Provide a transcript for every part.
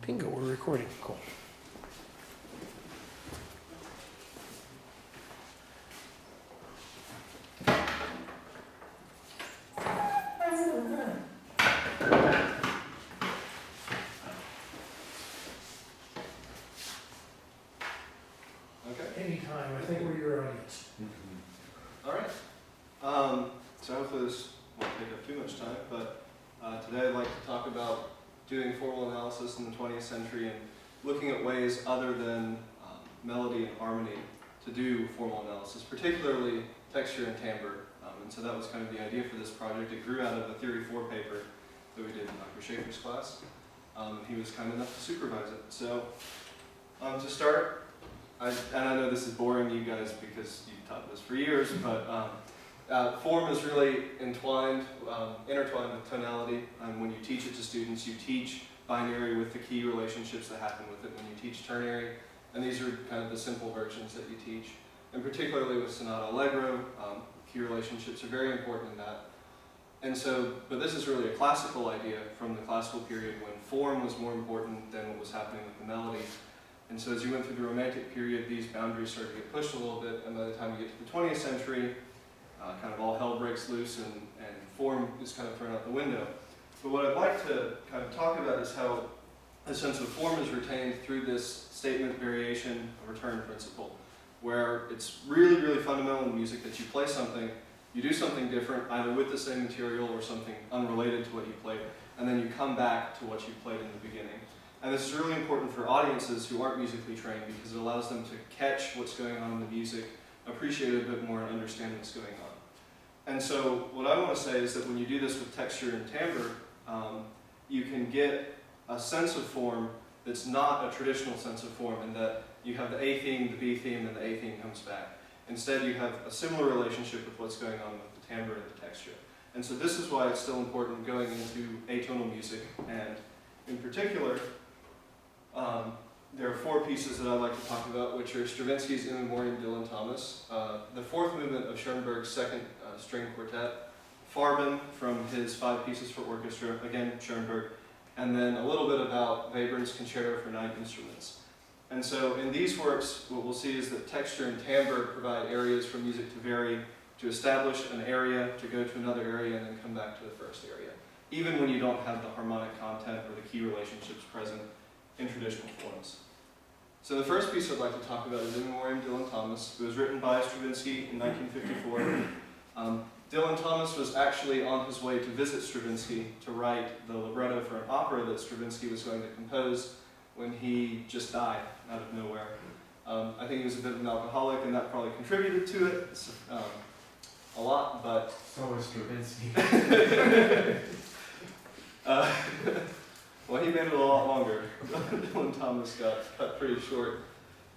Bingo, we're recording. Cool. Okay. Anytime. I think we're your audience. All right. So hopefully this won't take up too much time, but today I'd like to talk about doing formal analysis in the 20th century and looking at ways other than melody and harmony to do formal analysis, particularly texture and timbre. And so that was kind of the idea for this project. It grew out of a Theory 4 paper that we did in Dr. Schaefer's class. He was kind enough to supervise it. So to start, and I know this is boring you guys because you've taught this for years, but form is really intertwined with tonality. When you teach it to students, you teach binary with the key relationships that happen with it when you teach ternary, and these are kind of the simple versions that you teach. And particularly with sonata allegro, key relationships are very important in that. And so, but this is really a classical idea from the classical period when form was more important than what was happening with the melody. And so as you went through the Romantic period, these boundaries started to get pushed a little bit, and by the time you get to the 20th century, kind of all hell breaks loose and form is kind of thrown out the window. But what I'd like to kind of talk about is how a sense of form is retained through this statement variation return principle, where it's really, really fundamental in music that you play something, you do something different, either with the same material or something unrelated to what you played, and then you come back to what you played in the beginning. And this is really important for audiences who aren't musically trained because it allows them to catch what's going on in the music, appreciate it a bit more, and understand what's going on. And so what I want to say is that when you do this with texture and timbre, you can get a sense of form that's not a traditional sense of form, in that you have the A theme, the B theme, and the A theme comes back. Instead, you have a similar relationship with what's going on with the timbre and the texture. And so this is why it's still important going into atonal music, and in particular, there are four pieces that I'd like to talk about, which are Stravinsky's In Memoriam Dylan Thomas, the fourth movement of Schoenberg's second string quartet, Farben from his 5 pieces for orchestra, again Schoenberg, and then a little bit about Webern's Concerto for 9 instruments. And so in these works, what we'll see is that texture and timbre provide areas for music to vary, to establish an area, to go to another area, and then come back to the first area, even when you don't have the harmonic content or the key relationships present in traditional forms. So the first piece I'd like to talk about is In Memoriam Dylan Thomas. It was written by Stravinsky in 1954. Dylan Thomas was actually on his way to visit Stravinsky to write the libretto for an opera that Stravinsky was going to compose when he just died out of nowhere. I think he was a bit of an alcoholic, and that probably contributed to it a lot, but... So was Stravinsky. Well, he made it a lot longer. Dylan Thomas got cut pretty short.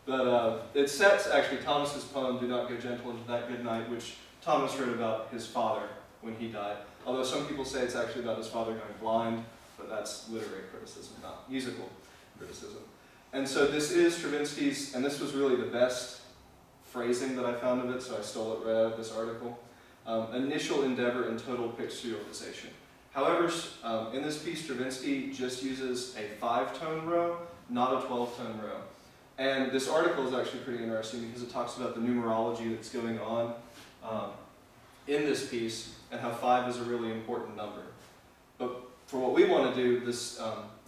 But it sets, actually, Thomas's poem, Do Not Go Gentle Into That Good Night, which Thomas wrote about his father when he died. Although some people say it's actually about his father going blind, but that's literary criticism, not musical criticism. And so this is Stravinsky's, and this was really the best phrasing that I found of it, so I stole it right out of this article. Initial endeavor in total pictorialization. However, in this piece, Stravinsky just uses a 5-tone row, not a 12-tone row. And this article is actually pretty interesting because it talks about the numerology that's going on in this piece and how 5 is a really important number. But for what we want to do, this,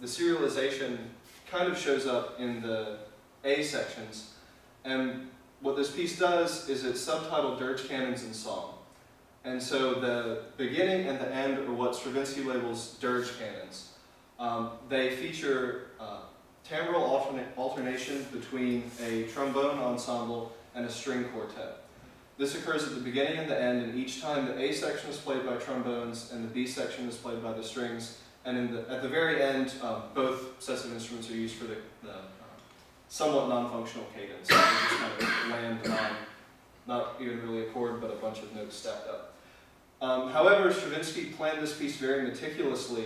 the serialization kind of shows up in the A sections. And what this piece does is it's subtitled Dirge Canons in Song. And so the beginning and the end are what Stravinsky labels dirge canons. They feature timbral alternation between a trombone ensemble and a string quartet. This occurs at the beginning and the end, and each time the A section is played by trombones and the B section is played by the strings. And at the very end, both sets of instruments are used for the somewhat non-functional cadence. So they just kind of land on, not even really a chord, but a bunch of notes stacked up. However, Stravinsky planned this piece very meticulously,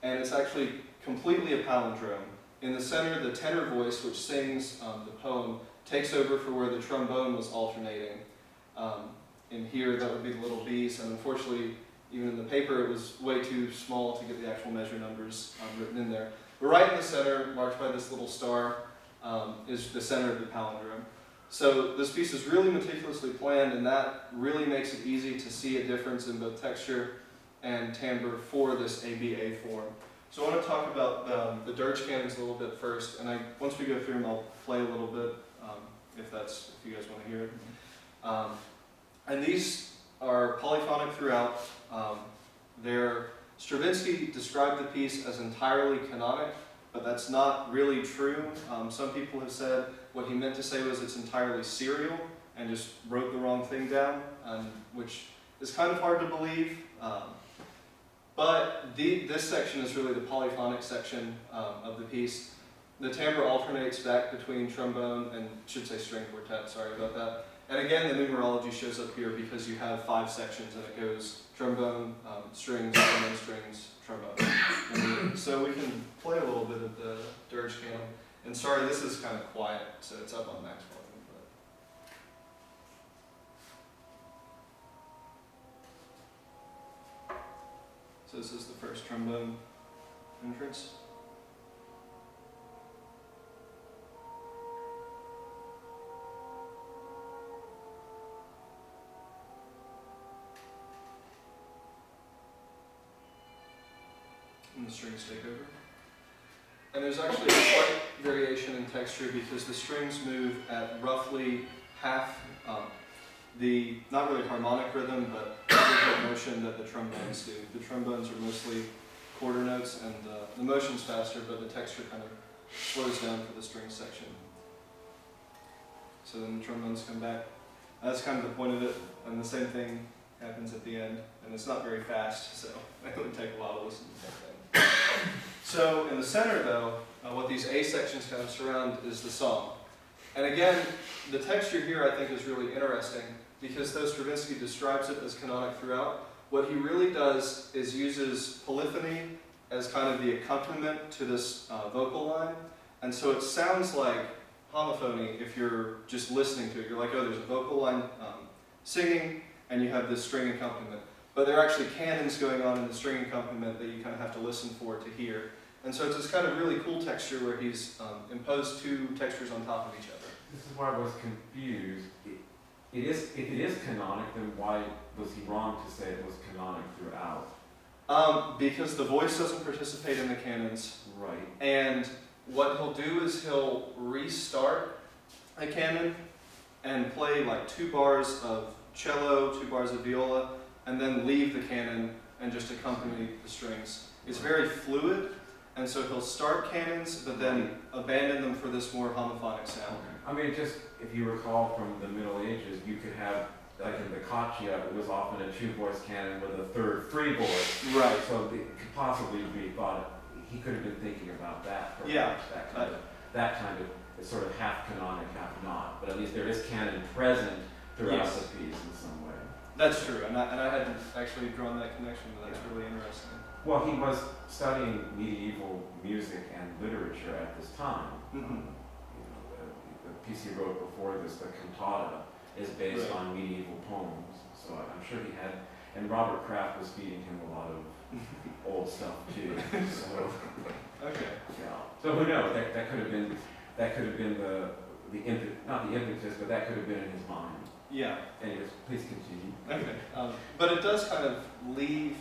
and it's actually completely a palindrome. In the center, the tenor voice, which sings the poem, takes over for where the trombone was alternating. In here, that would be the little B's, and unfortunately, even in the paper, it was way too small to get the actual measure numbers written in there. But right in the center, marked by this little star, is the center of the palindrome. So this piece is really meticulously planned, and that really makes it easy to see a difference in both texture and timbre for this ABA form. So I want to talk about the dirge canons a little bit first, and once we go through them, I'll play a little bit, if you guys want to hear it. And these are polyphonic throughout. Stravinsky described the piece as entirely canonic, but that's not really true. Some people have said what he meant to say was it's entirely serial, and just wrote the wrong thing down, which is kind of hard to believe. But this section is really the polyphonic section of the piece. The timbre alternates back between trombone and, should say string quartet, sorry about that. And again, the numerology shows up here because you have 5 sections and it goes trombone, strings, trombone, strings, trombone. And so we can play a little bit of the dirge canon. And sorry, this is kind of quiet, so it's up on max volume. So this is the first trombone entrance. And the strings take over. And there's actually a slight variation in texture because the strings move at roughly half the, not really harmonic rhythm, but the motion that the trombones do. The trombones are mostly quarter notes, and the motion's faster, but the texture kind of slows down for the string section. So then the trombones come back. That's kind of the point of it, and the same thing happens at the end, and it's not very fast, so it would take a while to listen to that thing. So in the center, though, what these A sections kind of surround is the song. And again, the texture here I think is really interesting because though Stravinsky describes it as canonic throughout, what he really does is uses polyphony as kind of the accompaniment to this vocal line. And so it sounds like homophony if you're just listening to it. You're like, oh, there's a vocal line singing, and you have this string accompaniment. But there are actually canons going on in the string accompaniment that you kind of have to listen for to hear. And so it's this kind of really cool texture where he's imposed 2 textures on top of each other. This is why I was confused. If it is canonic, then why was he wrong to say it was canonic throughout? Because the voice doesn't participate in the canons. Right. And what he'll do is he'll restart a canon and play like 2 bars of cello, 2 bars of viola, and then leave the canon and just accompany the strings. It's very fluid, and so he'll start canons, but then abandon them for this more homophonic sound. I mean, just if you recall from the Middle Ages, you could have, like in the Caccia, it was often a 2-voice canon with a 3rd free voice. Right. So it could possibly be thought he could have been thinking about that. Perhaps, Yeah. That kind of is sort of half canonic, half not. But at least there is canon present throughout Yes. the piece in some way. That's true, and I hadn't actually drawn that connection, but that's really interesting. Well, he was studying medieval music and literature at this time. Mhm. The piece he wrote before this, the cantata, is based Right. on medieval poems. So I'm sure he had, and Robert Kraft was feeding him a lot of old stuff too. So Okay. yeah. So who knows? That could have been not the impetus, but that could have been in his mind. Yeah. Anyways, please continue. Okay. But it does kind of leave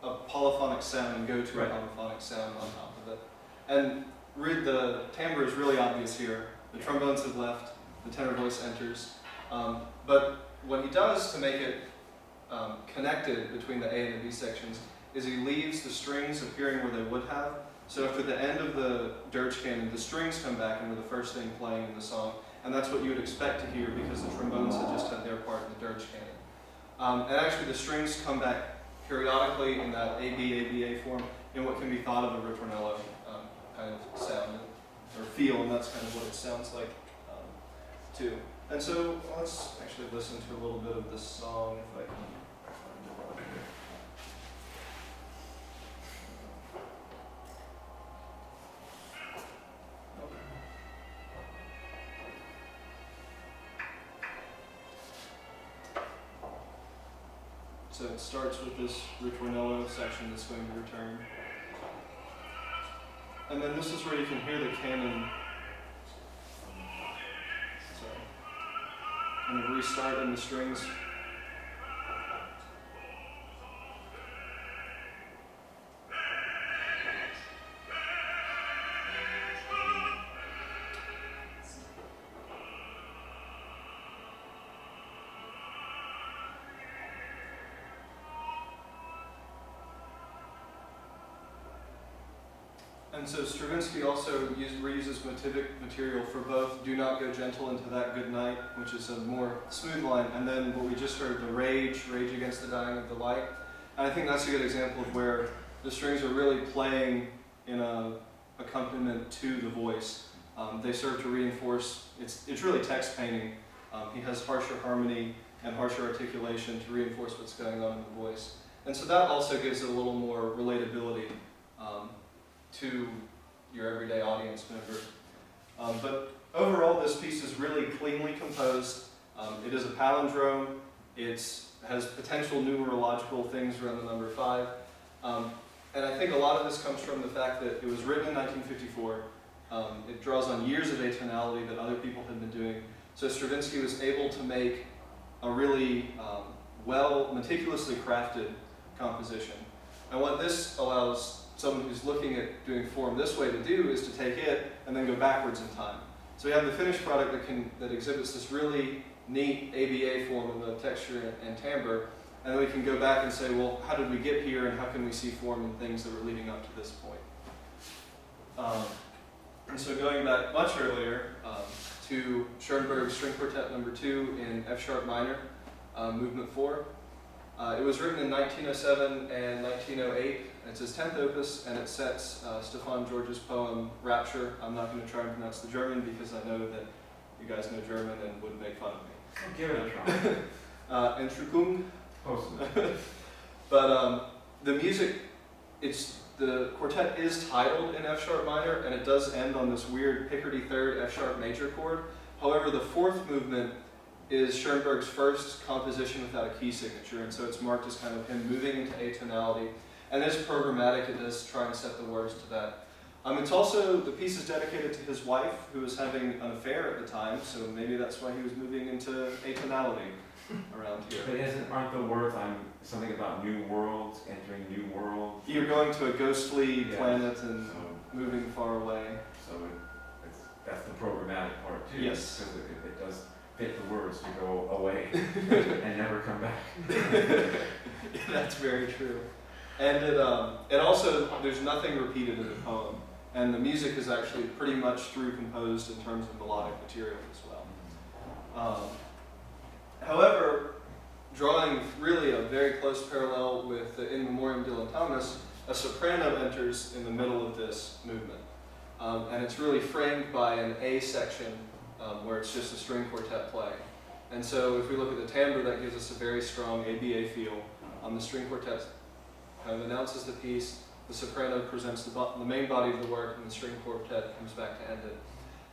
a polyphonic sound and go to Right. a homophonic sound on top of it. And the timbre is really obvious here. The trombones have left, the tenor voice enters. But what he does to make it connected between the A and the B sections is he leaves the strings appearing where they would have. So after the end of the dirge canon, the strings come back and are the first thing playing in the song. And that's what you would expect to hear because the trombones had just had their part in the dirge canon. And actually the strings come back periodically in that ABA form in what can be thought of a ritornello kind of sound or feel, and that's kind of what it sounds like too. And so let's actually listen to a little bit of this song if I can. So it starts with this ritornello section that's going to return. And then this is where you can hear the canon kind of restart in the strings. And so Stravinsky also reuses motivic material for both "Do Not Go Gentle into That Good Night," which is a more smooth line, and then what we just heard, the Rage Against the Dying of the Light. And I think that's a good example of where the strings are really playing in a accompaniment to the voice. They serve to reinforce, it's really text painting. He has harsher harmony and harsher articulation to reinforce what's going on in the voice. And so that also gives it a little more relatability to your everyday audience member. But overall, this piece is really cleanly composed. It is a palindrome. It has potential numerological things around the number 5. And I think a lot of this comes from the fact that it was written in 1954. It draws on years of atonality that other people had been doing. So Stravinsky was able to make a really meticulously crafted composition. And what this allows someone who's looking at doing form this way to do is to take it and then go backwards in time. So we have the finished product that exhibits this really neat ABA form of the texture and timbre, and then we can go back and say, well, how did we get here, and how can we see form and things that were leading up to this point? And so going back much earlier to Schoenberg's String Quartet No. 2 in F sharp minor, movement 4. It was written in 1907 and 1908. It's his 10th opus, and it sets Stefan George's poem Rapture. I'm not going to try and pronounce the German because I know that you guys know German and would make fun of me. I'll give it a try. Entrückung. Close. But the music, the quartet is titled in F sharp minor, and it does end on this weird Picardy third F sharp major chord. However, the 4th movement is Schoenberg's first composition without a key signature, and so it's marked as kind of him moving into atonality. And it's programmatic, it does try and set the words to that. It's also, the piece is dedicated to his wife, who was having an affair at the time, so maybe that's why he was moving into atonality around here. But aren't the words something about new worlds, entering new worlds? You're going to a ghostly planet and moving far away. So that's the programmatic part too. Yes. Because it does fit the words to go away and never come back. That's very true. And it also, there's nothing repeated in the poem. And the music is actually pretty much through composed in terms of melodic material as well. However, drawing really a very close parallel with the In Memoriam Dylan Thomas, a soprano enters in the middle of this movement. And it's really framed by an A section where it's just a string quartet play. And so if we look at the timbre, that gives us a very strong ABA feel. The string quartet kind of announces the piece, the soprano presents the main body of the work, and the string quartet comes back to end it.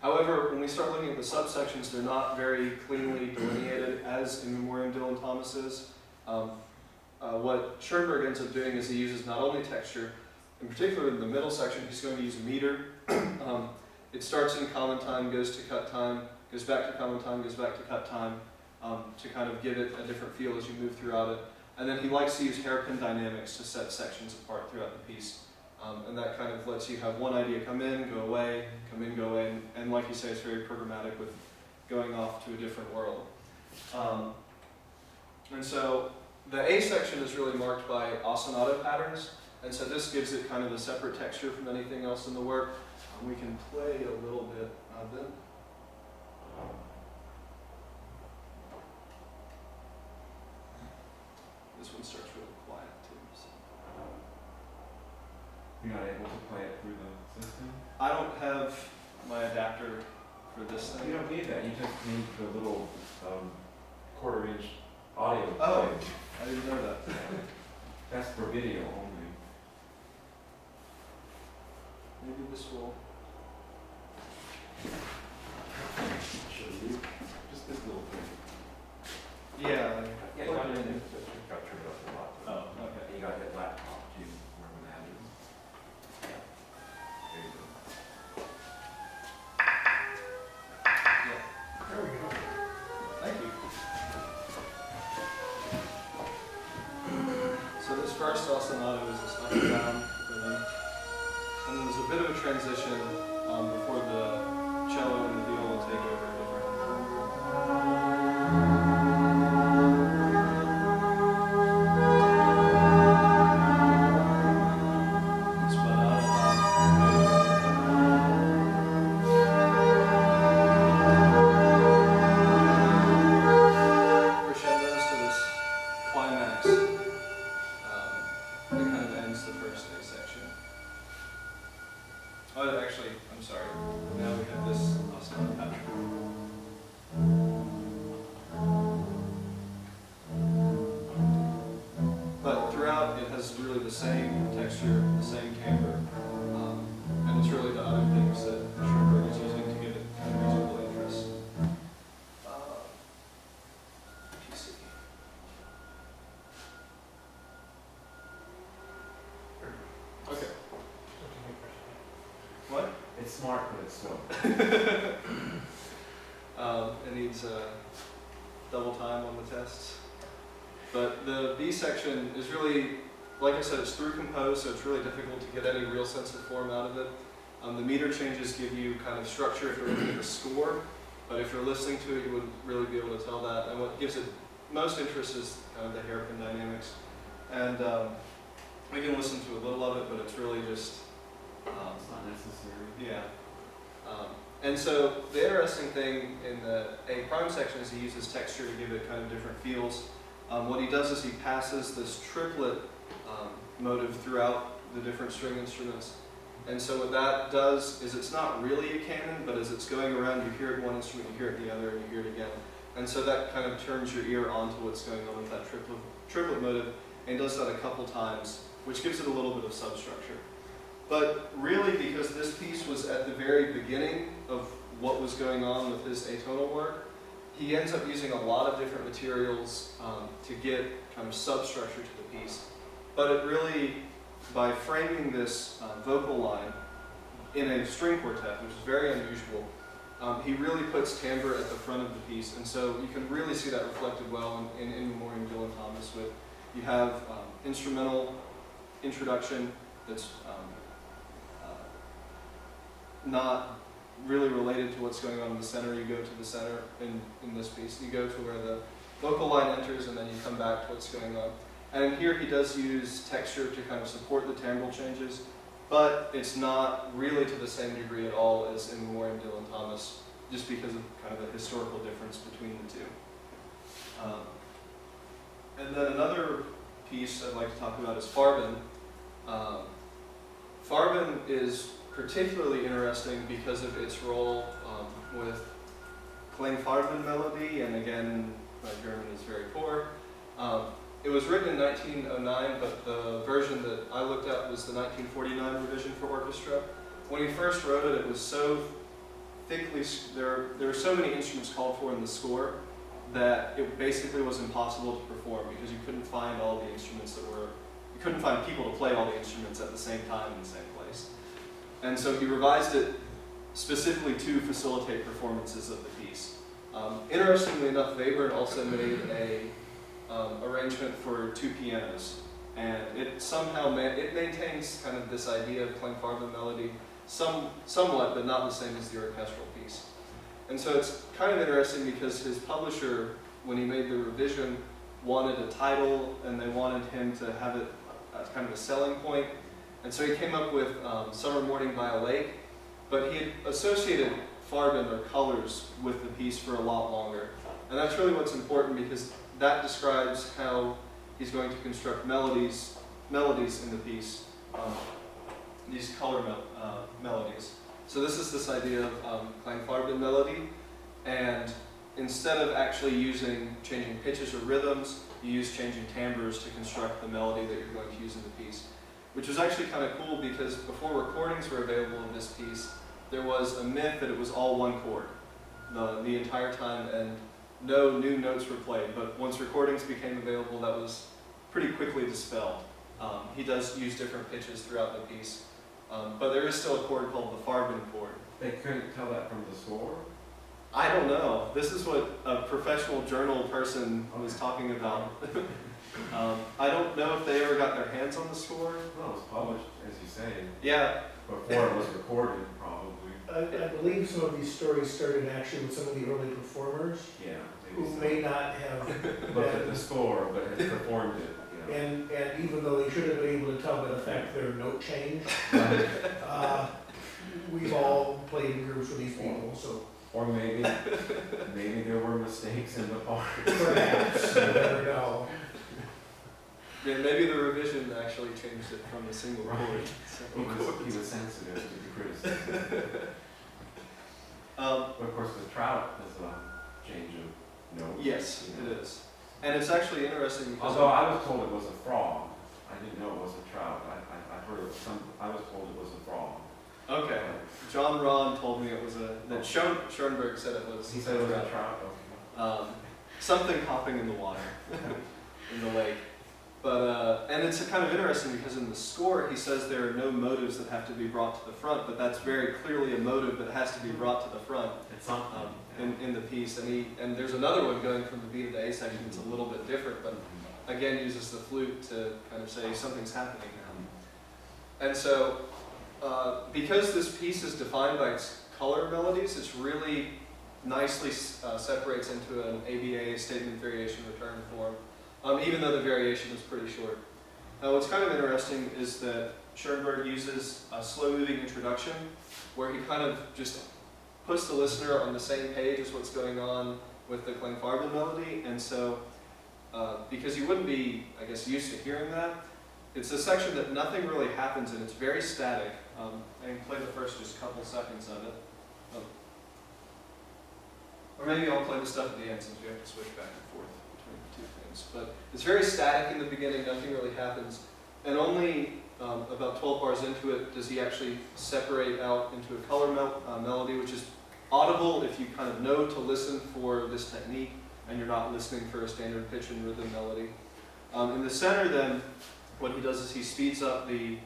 However, when we start looking at the subsections, they're not very cleanly delineated as In Memoriam Dylan Thomas is. What Schoenberg ends up doing is he uses not only texture, in particular in the middle section, he's going to use a meter. It starts in common time, goes to cut time, goes back to common time, goes back to cut time, to kind of give it a different feel as you move throughout it. And then he likes to use hairpin dynamics to set sections apart throughout the piece. And that kind of lets you have one idea come in, go away, come in, go away, and like you say, it's very programmatic with going off to a different world. And so the A section is really marked by ostinato patterns, and so this gives it kind of a separate texture from anything else in the work. We can play a little bit of it. This one starts really quiet too. So. You're not able to play it through the system? I don't have my adapter for this thing. You don't need that. You just need the little 1/4-inch audio. Oh, plate. I didn't know that. That's for video only. Maybe this will. Show you. Just this little thing. Yeah. Yeah, got it in there. Got turned up a lot. and there's a bit of a transition before the cello and the viola take over different. Crescendos to this climax that kind of ends the first A section. Oh, actually, I'm sorry. Now we have this ostinato pattern. But throughout, it has really the same texture, the same timbre, and it's really the other things that Schoenberg is using to give it kind of musical interest. PC. Okay. What? It's smart, but it's slow. It needs double time on the tests. But the B section is really, like I said, it's through compose, so it's really difficult to get any real sense of form out of it. The meter changes give you kind of structure if you're looking at the score, but if you're listening to it, you wouldn't really be able to tell that. And what gives it most interest is kind of the hairpin dynamics. And we can listen to a little of it, but it's really just It's not necessary. yeah. And so the interesting thing in the A prime section is he uses texture to give it kind of different feels. What he does is he passes this triplet motive throughout the different string instruments. And so what that does is it's not really a canon, but as it's going around, you hear it one instrument, you hear it the other, and you hear it again. And so that kind of turns your ear onto what's going on with that triplet motive, and does that a couple times, which gives it a little bit of substructure. But really, because this piece was at the very beginning of what was going on with his atonal work, he ends up using a lot of different materials to get kind of substructure to the piece. But it really, by framing this vocal line in a string quartet, which is very unusual, he really puts timbre at the front of the piece. And so you can really see that reflected well in Memoriam Dylan Thomas. With you have instrumental introduction that's not really related to what's going on in the center. You go to the center in this piece. You go to where the vocal line enters, and then you come back to what's going on. And here he does use texture to kind of support the timbral changes, but it's not really to the same degree at all as in Memoriam Dylan Thomas, just because of kind of the historical difference between the two. And then another piece I'd like to talk about is Farben. Farben is particularly interesting because of its role with Klangfarben melody, and again, my German is very poor. It was written in 1909, but the version that I looked at was the 1949 revision for orchestra. When he first wrote it, it was so thickly, there were so many instruments called for in the score that it basically was impossible to perform because you couldn't find all the instruments you couldn't find people to play all the instruments at the same time in the same place. And so he revised it specifically to facilitate performances of the piece. Interestingly enough, Webern also made a arrangement for two pianos, and it somehow it maintains kind of this idea of Klangfarben melody, somewhat, but not the same as the orchestral piece. And so it's kind of interesting because his publisher, when he made the revision, wanted a title, and they wanted him to have it as kind of a selling point. And so he came up with Summer Morning by a Lake, but he had associated Farben or colors with the piece for a lot longer. And that's really what's important because that describes how he's going to construct melodies in the piece, these color melodies. So this is this idea of Klangfarben melody, and instead of actually changing pitches or rhythms, you use changing timbres to construct the melody that you're going to use in the piece. Which was actually kind of cool because before recordings were available of this piece, there was a myth that it was all one chord the entire time and no new notes were played. But once recordings became available, that was pretty quickly dispelled. He does use different pitches throughout the piece, but there is still a chord called the Farben chord. They couldn't tell that from the score? I don't know. This is what a professional journal person was talking about. I don't know if they ever got their hands on the score. Well, it was published, as you say. Yeah, before it was recorded, probably. I believe some of these stories started actually with some of the early performers Yeah. who Maybe may not have looked at the score, but had performed it. and even though they should have been able to tell by the fact their note changed, Yeah. we've all played in groups with these people, so Or maybe there were mistakes in the part. perhaps, you never know. Yeah, maybe the revision actually changed it from a single chord. He was sensitive to the criticism. But of course, the trout is a change of note. Yes, you know. it is. And it's actually interesting because Although I was told it was a frog. I didn't know it was a trout. I heard it was I was told it was a frog. okay, John Ron told me it was that Schoenberg said it was. He said it was a trout. Okay. Something hopping in the water, in the lake. But and it's kind of interesting because in the score he says there are no motives that have to be brought to the front, but that's very clearly a motive that has to be brought to the front It's something. in the piece. And there's another one going from the B to the A section that's a little bit different, but again uses the flute to kind of say something's happening now. And so because this piece is defined by its color melodies, it's really nicely separates into an ABA, statement, variation, return form. Even though the variation is pretty short. Now what's kind of interesting is that Schoenberg uses a slow-moving introduction where he kind of just puts the listener on the same page as what's going on with the Klangfarben melody, and so because you wouldn't be, I guess, used to hearing that, it's a section that nothing really happens in. It's very static. I can play the first just couple seconds of it. Or maybe I'll play the stuff at the end since we have to switch back and forth between the two things. But it's very static in the beginning, nothing really happens. And only about 12 bars into it does he actually separate out into a color melody, which is audible if you kind of know to listen for this technique and you're not listening for a standard pitch and rhythm melody. In the center then, what he does is he speeds up the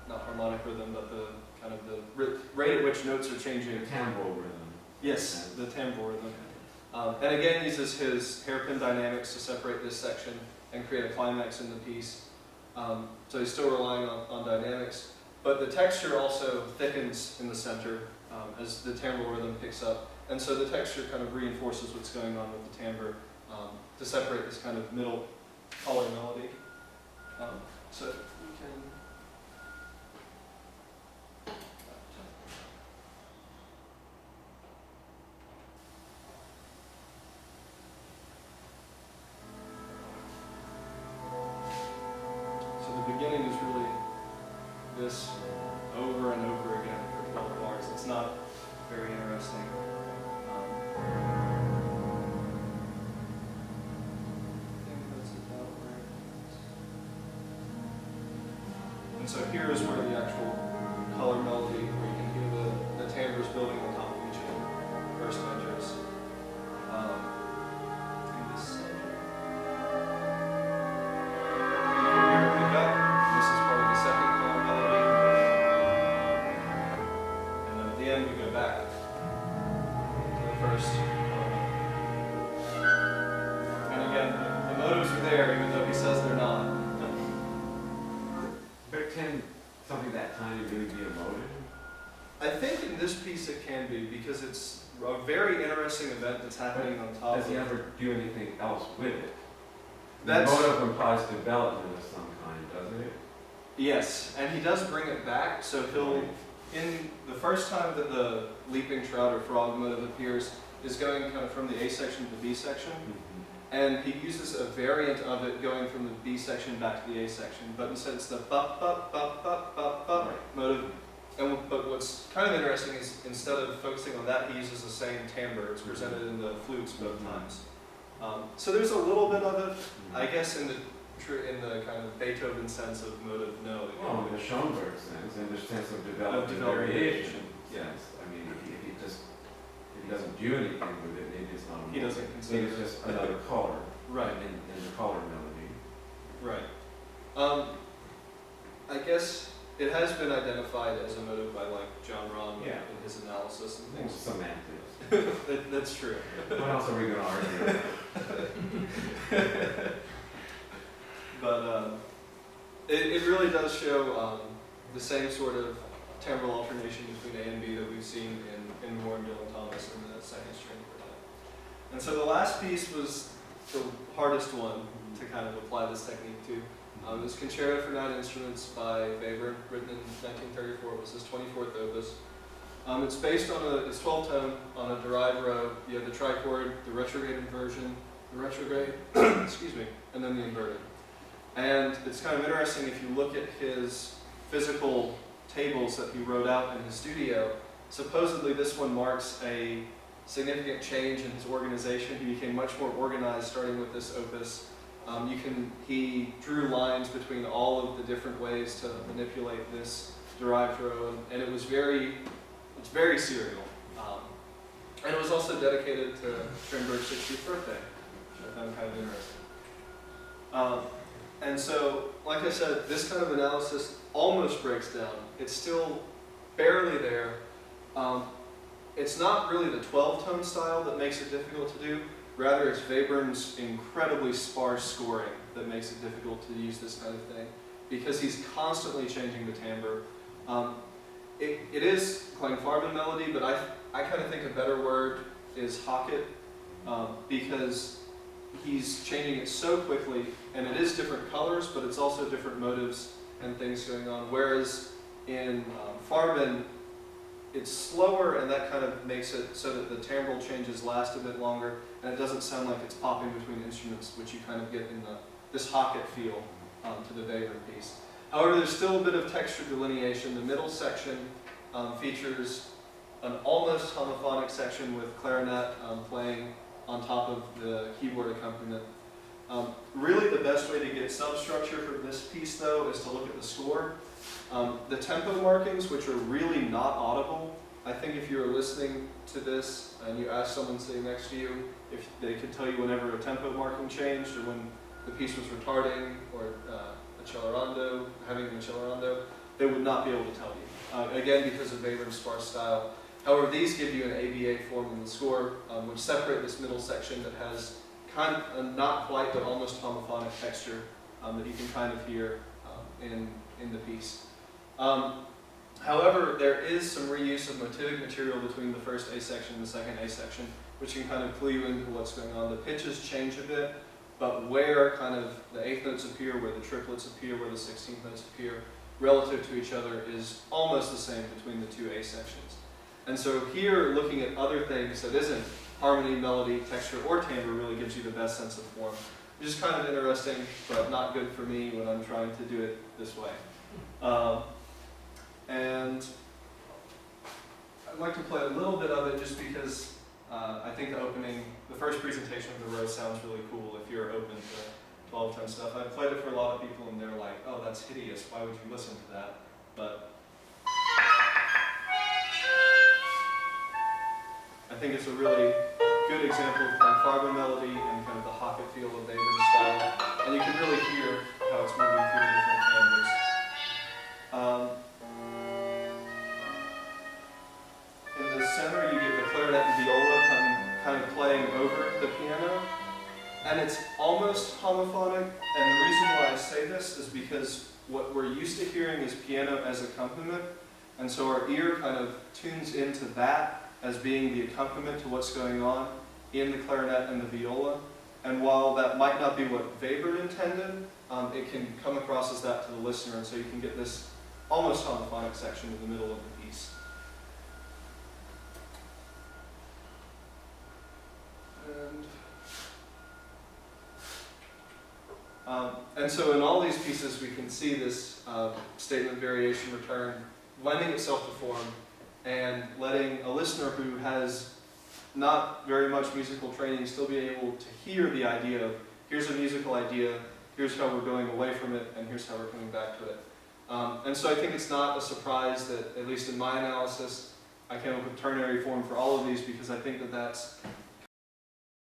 not harmonic rhythm, but the kind of the rate at which notes are changing. The timbral rhythm. Yes, the timbral rhythm. And again uses his hairpin dynamics to separate this section and create a climax in the piece. So he's still relying on dynamics, but the texture also thickens in the center as the timbral rhythm picks up. And so the texture kind of reinforces what's going on with the timbre to separate this kind of middle color melody. So we can... So the beginning is really this over and over again for 12 bars. It's not very interesting. I think that's about where it is. And so here is where the actual color melody, where you can hear the timbres building on top of each other, first enters. In this center. You can hear it pick up. This is part of the second color melody. And then at the end we go back to the first. And again, the motives are there even though he says they're not. But can something that tiny really be a motive? I think in this piece it can be because it's a very interesting event that's happening on top Does of he it. ever do anything else with it? That's- The motive implies development of some kind, doesn't it? Yes, and he does bring it back, so he'll, in the first time that the leaping trout or frog motive appears, is going kind of from the A section to the B section, and he uses a variant of it going from the B section back to the A section, but instead it's the bup, bup, bup, bup, bup, bup motive. But what's kind of interesting is instead of focusing on that, he uses the same timbre. It's presented in the flutes both times. So there's a little bit of it, I guess, in the kind of Beethoven sense of motive, no. Well, in the Schoenberg sense, in the sense of Of development development variation. yeah. Yes, I mean, if he doesn't do anything with it, maybe it's not a He motive. doesn't consider Maybe it's just another color. Right. In the color melody. Right. I guess it has been identified as a motive by like John Ron Yeah. in his analysis and Things things. semantics. That's true. What else are we going to argue? But it really does show the same sort of timbral alternation between A and B that we've seen in Moore and Dylan Thomas in the second string quartet. And so the last piece was the hardest one to kind of apply this technique to. It was Concerto for 9 Instruments by Webern, written in 1934. It was his 24th opus. It's based on it's 12-tone on a derived row. You have the trichord, the retrograde inversion, the retrograde, excuse me, and then the inverted. And it's kind of interesting if you look at his physical tables that he wrote out in his studio. Supposedly this one marks a significant change in his organization. He became much more organized starting with this opus. He drew lines between all of the different ways to manipulate this derived row, and it's very serial. And it was also dedicated to Strindberg's 60th birthday, which I found kind of interesting. And so, like I said, this kind of analysis almost breaks down. It's still barely there. It's not really the 12-tone style that makes it difficult to do. Rather, it's Webern's incredibly sparse scoring that makes it difficult to use this kind of thing, because he's constantly changing the timbre. It is Klangfarben melody, but I kind of think a better word is Hocket, because he's changing it so quickly, and it is different colors, but it's also different motives and things going on. Whereas in Farben, it's slower, and that kind of makes it so that the timbral changes last a bit longer, and it doesn't sound like it's popping between instruments, which you kind of get in this Hocket feel to the Webern piece. However, there's still a bit of texture delineation. The middle section features an almost homophonic section with clarinet playing on top of the keyboard accompaniment. Really the best way to get substructure for this piece, though, is to look at the score. The tempo markings, which are really not audible. I think if you were listening to this and you asked someone sitting next to you if they could tell you whenever a tempo marking changed or when the piece was retarding or accelerando, having an accelerando, they would not be able to tell you. Again, because of Webern's sparse style. However, these give you an ABA form in the score, which separate this middle section that has kind of a not quite but almost homophonic texture that you can kind of hear in the piece. However, there is some reuse of motivic material between the first A section and the second A section, which can kind of clue you into what's going on. The pitches change a bit, but where kind of the eighth notes appear, where the triplets appear, where the 16th notes appear, relative to each other is almost the same between the two A sections. And so here, looking at other things that isn't harmony, melody, texture, or timbre really gives you the best sense of form. Which is kind of interesting, but not good for me when I'm trying to do it this way. And I'd like to play a little bit of it just because I think the first presentation of the row sounds really cool if you're open to 12-tone stuff. I've played it for a lot of people and they're like, oh, that's hideous, why would you listen to that? But I think it's a really good example of Klangfarben melody and kind of the Hocket feel of Webern's style. And you can really hear how it's moving through the different timbres. In the center, you get the clarinet and viola kind of playing over the piano. And it's almost homophonic. And the reason why I say this is because what we're used to hearing is piano as accompaniment. And so our ear kind of tunes into that as being the accompaniment to what's going on in the clarinet and the viola. And while that might not be what Webern intended, it can come across as that to the listener, and so you can get this almost homophonic section in the middle of the piece. And so in all these pieces we can see this statement variation return lending itself to form and letting a listener who has not very much musical training still be able to hear the idea of here's a musical idea, here's how we're going away from it, and here's how we're coming back to it. And so I think it's not a surprise that, at least in my analysis, I came up with ternary form for all of these because I think that that's